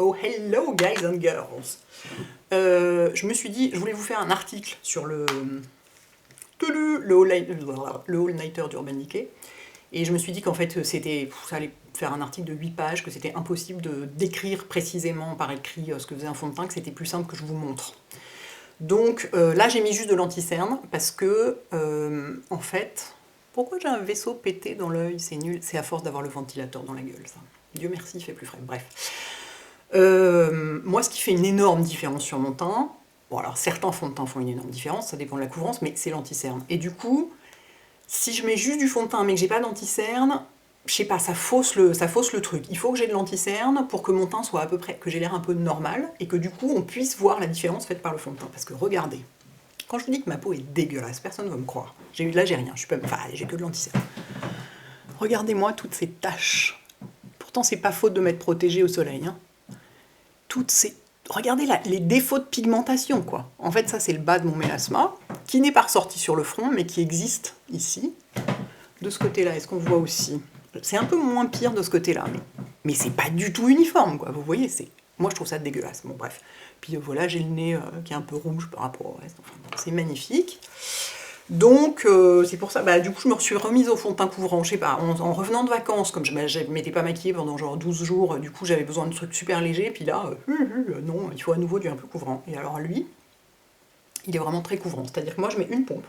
Oh hello guys and girls. Je me suis dit, je voulais vous faire un article sur le all-nighter d'Urban Decay. Et je me suis dit qu'en fait, ça allait faire un article de 8 pages, que c'était impossible de décrire précisément par écrit ce que faisait un fond de teint, que c'était plus simple que je vous montre. Donc là, j'ai mis juste de l'anti-cerne parce que, en fait, pourquoi j'ai un vaisseau pété dans l'œil? C'est nul, c'est à force d'avoir le ventilateur dans la gueule, ça. Dieu merci, il fait plus frais. Bref. Moi, ce qui fait une énorme différence sur mon teint, bon alors certains fonds de teint font une énorme différence, ça dépend de la couvrance, mais c'est l'anti-cerne. Et du coup, si je mets juste du fond de teint mais que j'ai pas d'anti-cerne, je sais pas, ça fausse le truc. Il faut que j'ai de l'anti-cerne pour que mon teint soit à peu près, que j'ai l'air un peu normal, et que du coup on puisse voir la différence faite par le fond de teint. Parce que regardez, quand je vous dis que ma peau est dégueulasse, personne ne va me croire. Là j'ai rien, j'ai que de l'anti-cerne. Regardez-moi toutes ces taches. Pourtant c'est pas faute de m'être protégée au soleil, hein. Regardez là, les défauts de pigmentation, quoi. En fait, ça, c'est le bas de mon mélasma, qui n'est pas ressorti sur le front, mais qui existe ici. De ce côté-là, est-ce qu'on voit aussi? C'est un peu moins pire de ce côté-là, mais c'est pas du tout uniforme, quoi. Vous voyez, moi, je trouve ça dégueulasse. Bon, bref. Puis voilà, j'ai le nez qui est un peu rouge par rapport au reste. Enfin, c'est magnifique. Donc, c'est pour ça, du coup, je me suis remise au fond de teint couvrant, je sais pas, en revenant de vacances, comme je m'étais pas maquillée pendant genre 12 jours, du coup, j'avais besoin de trucs super légers, puis là, non, il faut à nouveau du un peu couvrant. Et alors lui, il est vraiment très couvrant, c'est-à-dire que moi, je mets une pompe.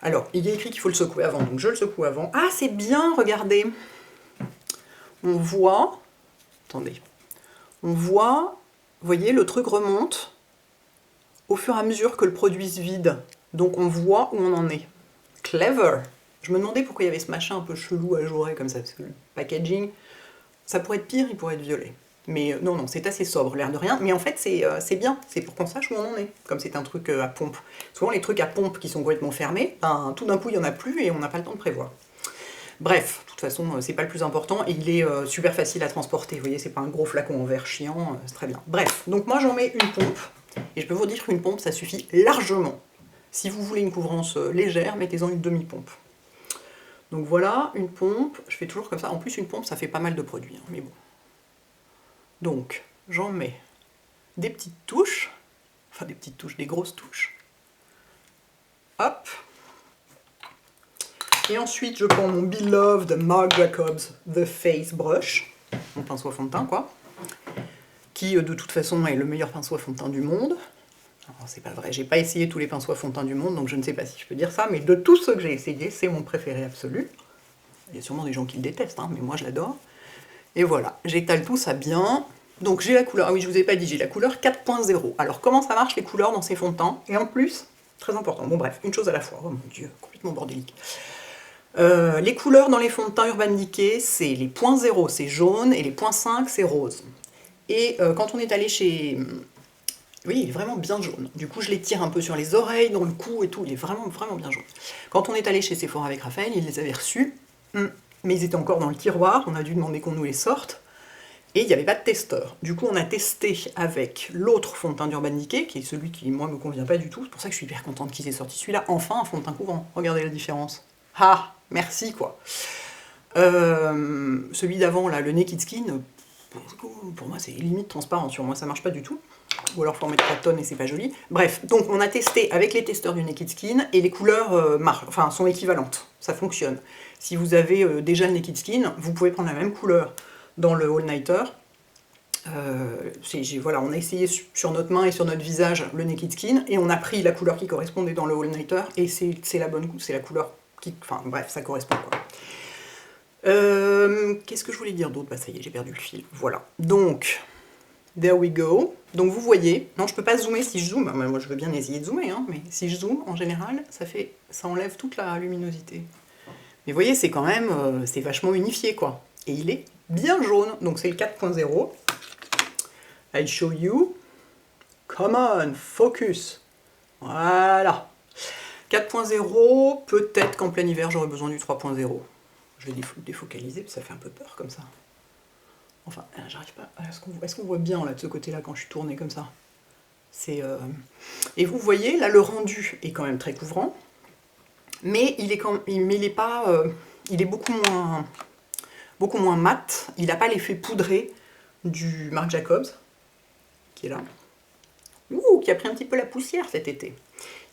Alors, il est écrit qu'il faut le secouer avant, donc je le secoue avant. Ah, c'est bien, regardez. On voit, attendez, on voit, vous voyez, le truc remonte au fur et à mesure que le produit se vide. Donc on voit où on en est. Clever! Je me demandais pourquoi il y avait ce machin un peu chelou à jouer comme ça, parce que le packaging, ça pourrait être pire, il pourrait être violet. Mais non, c'est assez sobre, l'air de rien. Mais en fait, c'est bien, c'est pour qu'on sache où on en est, comme c'est un truc à pompe. Souvent, les trucs à pompe qui sont complètement fermés, tout d'un coup, il n'y en a plus et on n'a pas le temps de prévoir. Bref, de toute façon, c'est pas le plus important, et il est super facile à transporter. Vous voyez, c'est pas un gros flacon en verre chiant, c'est très bien. Bref, donc moi, j'en mets une pompe, et je peux vous dire qu'une pompe, ça suffit largement. Si vous voulez une couvrance légère, mettez-en une demi-pompe. Donc voilà, une pompe, je fais toujours comme ça. En plus, une pompe, ça fait pas mal de produits, hein, mais bon. Donc, j'en mets des petites touches, enfin des petites touches, des grosses touches. Hop. Et ensuite, je prends mon beloved Marc Jacobs The Face Brush, mon pinceau à fond de teint, quoi, qui, de toute façon, est le meilleur pinceau à fond de teint du monde. Alors, c'est pas vrai, j'ai pas essayé tous les pinceaux à fond de teint du monde, donc je ne sais pas si je peux dire ça, mais de tous ceux que j'ai essayés, c'est mon préféré absolu. Il y a sûrement des gens qui le détestent, hein, mais moi je l'adore. Et voilà, j'étale tout ça bien. Donc j'ai la couleur, ah oui, je vous ai pas dit, j'ai la couleur 4.0. Alors comment ça marche les couleurs dans ces fonds de teint? Et en plus, très important, bon bref, une chose à la fois, oh mon dieu, complètement bordélique. Les couleurs dans les fonds de teint Urban Decay, c'est les points 0, c'est jaune, et les points 5, c'est rose. Et quand on est allé chez... Oui, il est vraiment bien jaune. Du coup, je les tire un peu sur les oreilles, dans le cou et tout. Il est vraiment, vraiment bien jaune. Quand on est allé chez Sephora avec Raphaël, il les avait reçus. Mais ils étaient encore dans le tiroir. On a dû demander qu'on nous les sorte. Et il n'y avait pas de testeur. Du coup, on a testé avec l'autre fond de teint d'Urban Decay, qui est celui qui, moi, me convient pas du tout. C'est pour ça que je suis hyper contente qu'ils aient sorti celui-là. Enfin, un fond de teint couvrant. Regardez la différence. Ah, merci, quoi. Celui d'avant, là, le Naked Skin, pour moi, c'est limite transparent. Sur moi, ça marche pas du tout. Ou alors faut en mettre 3 tonnes et c'est pas joli. Bref, donc on a testé avec les testeurs du Naked Skin et les couleurs sont équivalentes, ça fonctionne. Si vous avez déjà le Naked Skin, vous pouvez prendre la même couleur dans le All Nighter. Voilà, on a essayé sur notre main et sur notre visage le Naked Skin et on a pris la couleur qui correspondait dans le All Nighter et c'est la bonne, c'est la couleur qui, enfin bref, ça correspond quoi. Qu'est-ce que je voulais dire d'autre? Bah ça y est, j'ai perdu le fil. Voilà. Donc, there we go. Donc vous voyez, non je peux pas zoomer si je zoome, moi je veux bien essayer de zoomer, hein, mais si je zoome, en général, ça enlève toute la luminosité. Mais vous voyez, c'est quand même, c'est vachement unifié quoi. Et il est bien jaune, donc c'est le 4.0. I show you. Come on, focus. Voilà. 4.0, peut-être qu'en plein hiver j'aurais besoin du 3.0. Je vais défocaliser, parce que ça fait un peu peur comme ça. Enfin, j'arrive pas. Est-ce qu'on voit bien là de ce côté-là quand je suis tournée comme ça? Et vous voyez, là le rendu est quand même très couvrant, mais il est beaucoup moins mat. Il n'a pas l'effet poudré du Marc Jacobs, qui est là. Ouh, qui a pris un petit peu la poussière cet été.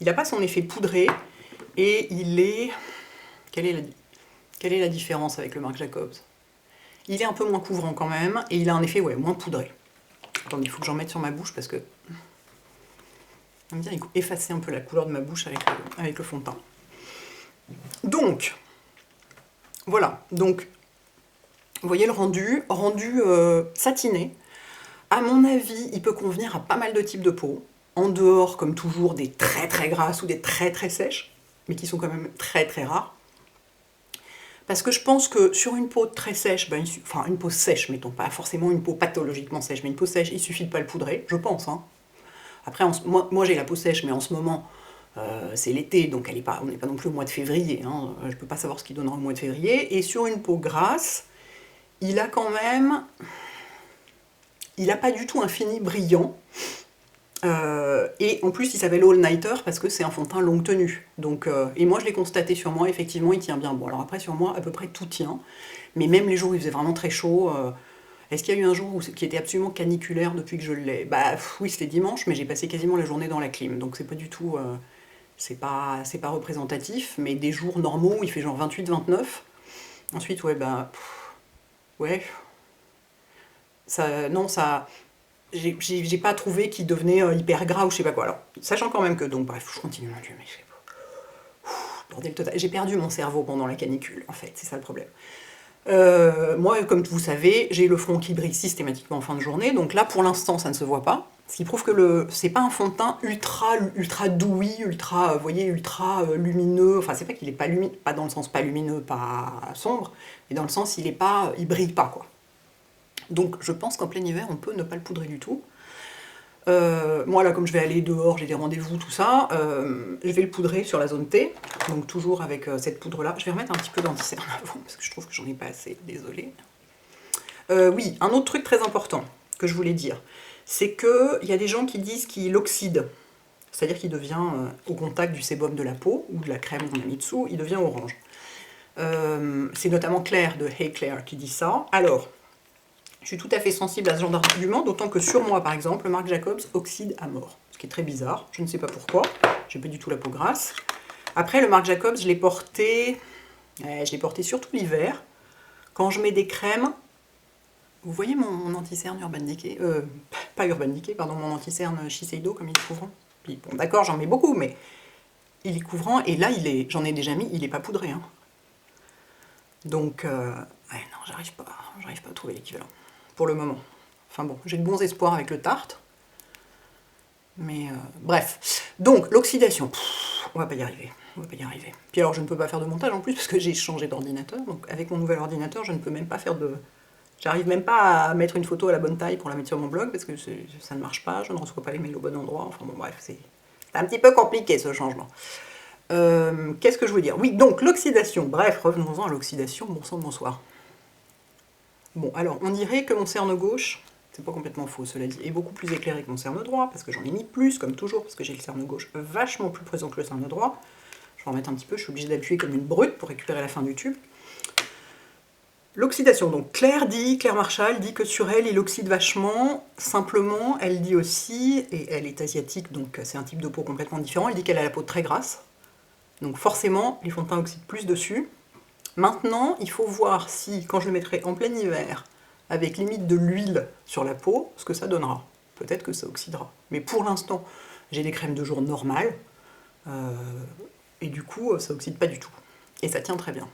Il n'a pas son effet poudré, et il est... Quelle est la différence avec le Marc Jacobs? Il est un peu moins couvrant quand même, et il a un effet moins poudré. Attendez, il faut que j'en mette sur ma bouche, parce que... On va dire, il effacer un peu la couleur de ma bouche avec le fond de teint. Donc, voilà. Donc, vous voyez le rendu satiné. À mon avis, il peut convenir à pas mal de types de peau. En dehors, comme toujours, des très très grasses ou des très très sèches, mais qui sont quand même très très rares. Parce que je pense que sur une peau très sèche, enfin une peau sèche, mettons, pas forcément une peau pathologiquement sèche, mais une peau sèche, il suffit de pas le poudrer, je pense. Hein. Après, moi j'ai la peau sèche, mais en ce moment, c'est l'été, donc on n'est pas non plus au mois de février. Hein. Je ne peux pas savoir ce qu'il donnera au mois de février. Et sur une peau grasse, il a quand même... Il n'a pas du tout un fini brillant. Et en plus, il s'appelle All Nighter parce que c'est un fond de teint longue tenue. Donc, et moi, je l'ai constaté sur moi, effectivement, il tient bien. Bon, alors après, sur moi, à peu près tout tient. Mais même les jours où il faisait vraiment très chaud... Est-ce qu'il y a eu un jour qui était absolument caniculaire depuis que je l'ai? Bah oui, c'était dimanche, mais j'ai passé quasiment la journée dans la clim. Donc c'est pas du tout... c'est pas représentatif, mais des jours normaux où il fait genre 28-29. Ensuite, ouais, ouais... Ça, non, ça... J'ai pas trouvé qu'il devenait hyper gras ou je sais pas quoi. Alors, sachant quand même que... Donc bref, je continue, mon Dieu, mais je sais pas... Bordel total. J'ai perdu mon cerveau pendant la canicule, en fait, c'est ça le problème. Moi, comme vous savez, j'ai le front qui brille systématiquement en fin de journée, donc là, pour l'instant, ça ne se voit pas. Ce qui prouve que c'est pas un fond de teint ultra douilly, ultra, vous voyez, ultra lumineux. Enfin, c'est pas qu'il est pas lumineux, pas dans le sens pas lumineux, pas sombre, mais dans le sens il brille pas, quoi. Donc, je pense qu'en plein hiver, on peut ne pas le poudrer du tout. Moi, là, comme je vais aller dehors, j'ai des rendez-vous, tout ça, je vais le poudrer sur la zone T, donc toujours avec cette poudre-là. Je vais remettre un petit peu d'anti-cerne avant, parce que je trouve que j'en ai pas assez, désolée. Oui, un autre truc très important que je voulais dire, c'est qu'il y a des gens qui disent qu'il oxyde, c'est-à-dire qu'il devient, au contact du sébum de la peau, ou de la crème qu'on a mis dessous, il devient orange. C'est notamment Claire de Hey Claire qui dit ça. Alors, je suis tout à fait sensible à ce genre d'argument, d'autant que sur moi, par exemple, le Marc Jacobs oxyde à mort. Ce qui est très bizarre, je ne sais pas pourquoi, j'ai pas du tout la peau grasse. Après, le Marc Jacobs, je l'ai porté surtout l'hiver. Quand je mets des crèmes, vous voyez mon anti-cerne Urban Decay, pas Urban Decay, pardon, mon anti-cerne Shiseido, comme il est couvrant. Puis, bon, d'accord, j'en mets beaucoup, mais il est couvrant, et là, j'en ai déjà mis, il n'est pas poudré. Hein. Donc, ouais, non, j'arrive pas à trouver l'équivalent. Pour le moment. Enfin bon, j'ai de bons espoirs avec le Tarte. Mais bref. Donc, l'oxydation. On va pas y arriver. On va pas y arriver. Puis alors, je ne peux pas faire de montage en plus parce que j'ai changé d'ordinateur. Donc, avec mon nouvel ordinateur, je ne peux même pas faire de... J'arrive même pas à mettre une photo à la bonne taille pour la mettre sur mon blog parce que ça ne marche pas. Je ne reçois pas les mails au bon endroit. Enfin bon, bref, c'est un petit peu compliqué ce changement. Qu'est-ce que je veux dire? Oui, donc l'oxydation. Bref, revenons-en à l'oxydation. Bon sang, bonsoir. Bon, alors, on dirait que mon cerne gauche, c'est pas complètement faux, cela dit, est beaucoup plus éclairé que mon cerne droit, parce que j'en ai mis plus, comme toujours, parce que j'ai le cerne gauche vachement plus présent que le cerne droit. Je vais en mettre un petit peu, je suis obligée d'appuyer comme une brute pour récupérer la fin du tube. L'oxydation, donc Claire Marchal dit que sur elle, il oxyde vachement. Simplement, elle dit aussi, et elle est asiatique, donc c'est un type de peau complètement différent, elle dit qu'elle a la peau très grasse. Donc forcément, les fonds de teint oxydent plus dessus. Maintenant, il faut voir si, quand je le mettrai en plein hiver, avec limite de l'huile sur la peau, ce que ça donnera. Peut-être que ça oxydera. Mais pour l'instant, j'ai des crèmes de jour normales, et du coup, ça oxyde pas du tout. Et ça tient très bien.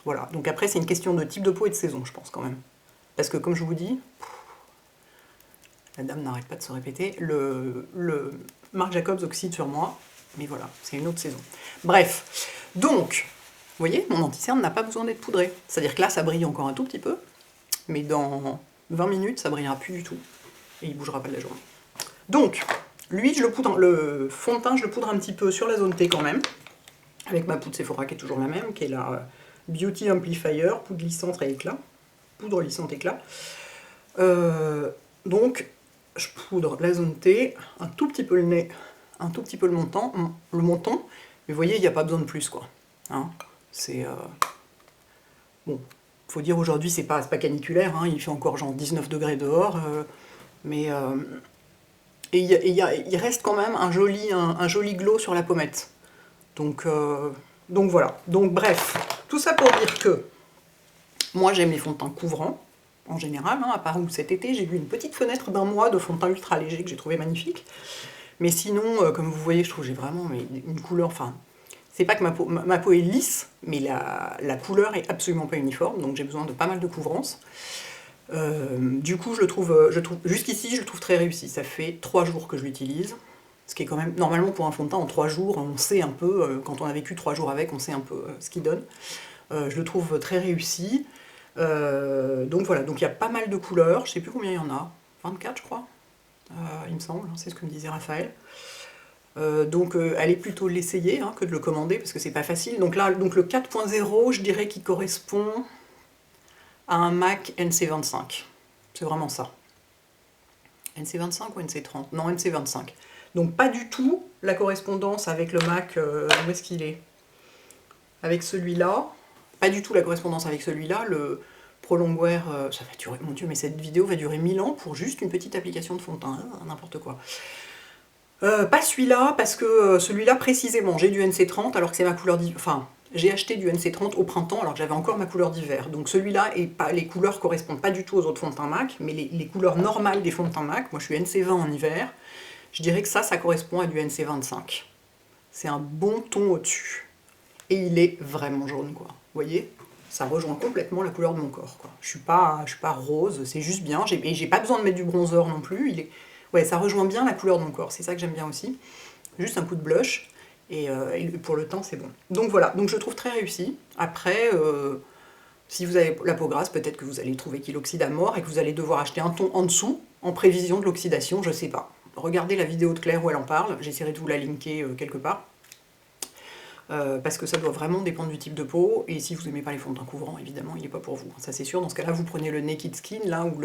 Voilà, donc après, c'est une question de type de peau et de saison, je pense, quand même. Parce que, comme je vous dis, la dame n'arrête pas de se répéter, le Marc Jacobs oxyde sur moi, mais voilà, c'est une autre saison. Bref, donc... Vous voyez, mon anti-cerne n'a pas besoin d'être poudré. C'est-à-dire que là, ça brille encore un tout petit peu, mais dans 20 minutes, ça brillera plus du tout. Et il bougera pas de la journée. Donc, lui, le fond de teint, je le poudre un petit peu sur la zone T quand même, avec ma poudre Sephora qui est toujours la même, qui est la Beauty Amplifier, poudre lissante et éclat. Poudre lissante éclat. Donc, je poudre la zone T, un tout petit peu le nez, un tout petit peu le menton, mais vous voyez, il n'y a pas besoin de plus, quoi. Hein, c'est... bon, faut dire aujourd'hui c'est pas caniculaire, hein, il fait encore genre 19 degrés dehors, mais il reste quand même un joli glow sur la pommette. Donc voilà. Donc bref, tout ça pour dire que moi j'aime les fonds de teint couvrants, en général, hein, à part où cet été j'ai vu une petite fenêtre d'1 mois de fond de teint ultra léger que j'ai trouvé magnifique. Mais sinon, comme vous voyez, je trouve que j'ai vraiment une couleur, enfin, c'est pas que ma peau est lisse, mais la couleur est absolument pas uniforme, donc j'ai besoin de pas mal de couvrance. Du coup, jusqu'ici, je le trouve très réussi. Ça fait 3 jours que je l'utilise, ce qui est quand même, normalement pour un fond de teint, en 3 jours, on sait un peu, quand on a vécu 3 jours avec, on sait un peu ce qu'il donne. Je le trouve très réussi. Donc voilà, donc il y a pas mal de couleurs, je sais plus combien il y en a, 24 je crois, il me semble, c'est ce que me disait Raphaël. Donc allez plutôt l'essayer hein, que de le commander parce que c'est pas facile. Donc là, donc le 4.0, je dirais qu'il correspond à un Mac NC25. C'est vraiment ça. NC25 ou NC30? Non, NC25. Donc pas du tout la correspondance avec le Mac, où est-ce qu'il est? Avec celui-là. Pas du tout la correspondance avec celui-là, le Prolongwear, ça va durer, mon dieu, mais cette vidéo va durer 1000 ans pour juste une petite application de fond de teint, hein, n'importe quoi. Pas celui-là, parce que celui-là précisément, j'ai du NC30 alors que c'est ma couleur d'hiver. Enfin, j'ai acheté du NC30 au printemps alors que j'avais encore ma couleur d'hiver. Donc celui-là, les couleurs correspondent pas du tout aux autres fonds de teint MAC, mais les couleurs normales des fonds de teint MAC, moi je suis NC20 en hiver, je dirais que ça correspond à du NC25. C'est un bon ton au-dessus. Et il est vraiment jaune, quoi. Vous voyez? Ça rejoint complètement la couleur de mon corps, quoi. Je suis pas rose, c'est juste bien. Et j'ai pas besoin de mettre du bronzer non plus. Ouais, ça rejoint bien la couleur de mon corps, c'est ça que j'aime bien aussi. Juste un coup de blush, et pour le teint, c'est bon. Donc voilà, donc je le trouve très réussi. Après, si vous avez la peau grasse, peut-être que vous allez trouver qu'il oxyde à mort et que vous allez devoir acheter un ton en dessous, en prévision de l'oxydation, je sais pas. Regardez la vidéo de Claire où elle en parle, j'essaierai de vous la linker quelque part. Parce que ça doit vraiment dépendre du type de peau, et si vous n'aimez pas les fonds de teint couvrants, évidemment, il n'est pas pour vous, ça c'est sûr. Dans ce cas-là, vous prenez le Naked Skin, là, ou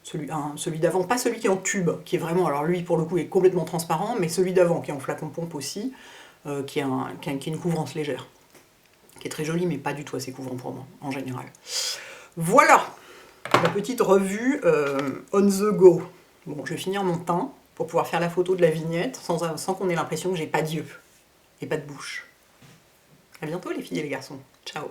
celui d'avant, pas celui qui est en tube, qui est vraiment, alors lui, pour le coup, est complètement transparent, mais celui d'avant, qui est en flacon pompe aussi, qui est une couvrance légère, qui est très jolie, mais pas du tout assez couvrant pour moi, en général. Voilà, la petite revue on the go. Bon, je vais finir mon teint, pour pouvoir faire la photo de la vignette, sans qu'on ait l'impression que j'ai pas d'yeux, et pas de bouche. A bientôt les filles et les garçons. Ciao.